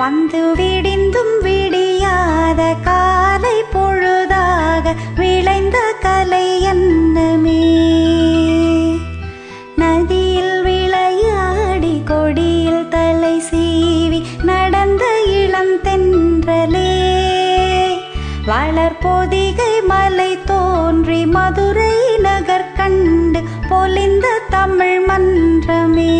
வந்து விடிந்தும் விடியாத காலை பொழுதாக விளைந்த கலை என்னமே. நதியில் விளையாடி கொடியில் தலை சீவி நடந்த இளம் தென்றலே. வளர்பொதிகை மலை தோன்றி மதுரை நகர் கண்டு பொலிந்த தமிழ் மன்றமே.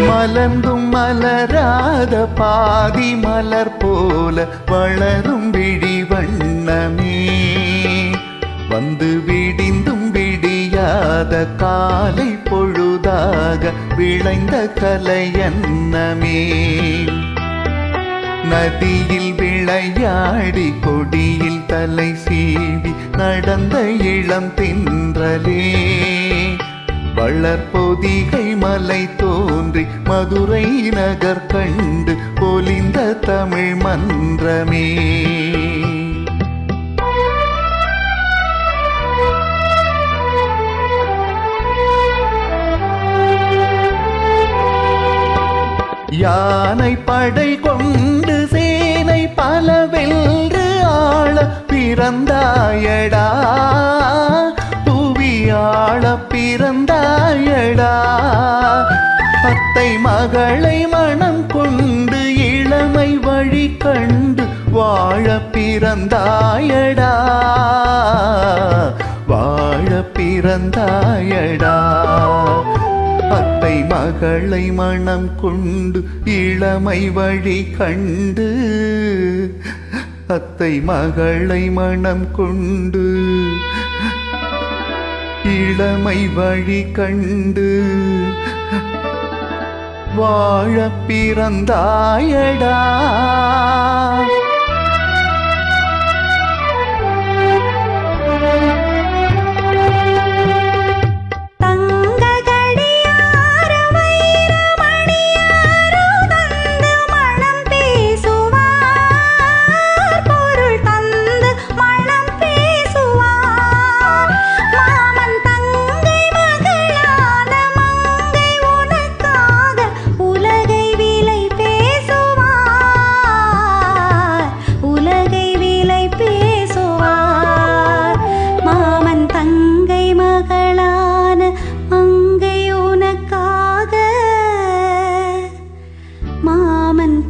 மலர்ந்தும் மலராத பாதி மலர் போல வளரும் விழி வண்ணமே. வந்து விடிந்தும் விடியாத காலை பொழுதாக விளைந்த கலையன்னமே. நதியில் விளையாடி கொடியில் தலை சீவி நடந்த இளம் தென்றலே. வளர்பொதிகை மலை தோன்றி மதுரை நகர் கண்டு பொலிந்த தமிழ் மன்றமே. யானை படை கொண்டு சேனை பல வென்று ஆள பிறந்தாயடா. புவியாள பிறந்தாயடா. அத்தை மகளை மனம் கொண்டு இளமை வழி கண்டு வாழ பிறந்தாயடா. வாழ பிறந்தாயடா. அத்தை மகளை மனம் கொண்டு இளமை வழி கண்டு. அத்தை மகளை மனம் கொண்டு இளமை வழி கண்டு வாழ பிறந்தாயடா.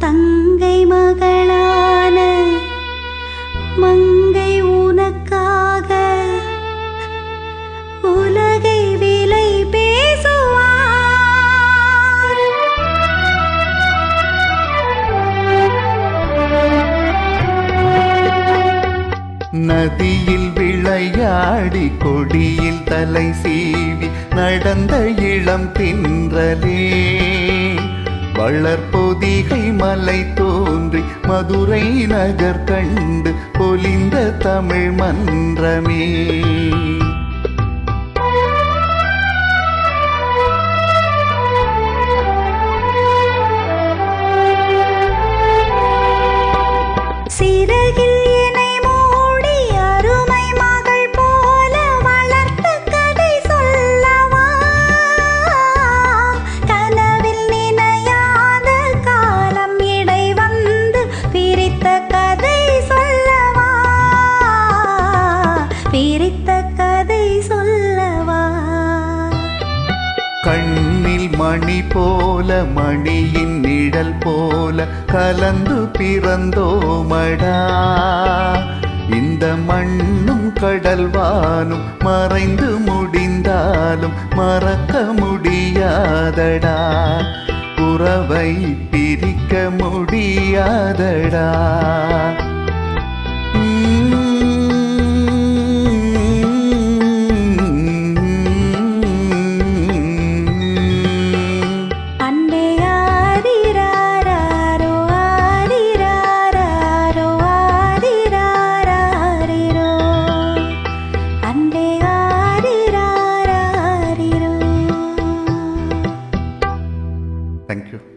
தங்கை மகளான மங்கை உனக்காக உலகை விலை பேசுவார். நதியில் விளையாடி கொடியில் தலை சீவி நடந்த இளம் தென்றலே. வளர்பொதிகை மலை தோன்றி மதுரை நகர் கண்டு பொலிந்த தமிழ் மன்றமே. சிறகில் இணை மூடி அருமை மகள் போல வளர்த்த கதை சொல்லவா. கனவில் நினையாத காலம் இடை வந்து பிரித்த கதை சொல்லவா. பிரித்த கதை சொல்லவா. கண்ணில் மணி போல மணியின் நிழல் போல கலந்து பிறந்தோமடா. இந்த மண்ணும் கடல்வானும் மறைந்து முடிந்தாலும் மறக்க முடியாதடா. உறவை பிரிக்க முடியாதடா. Thank you.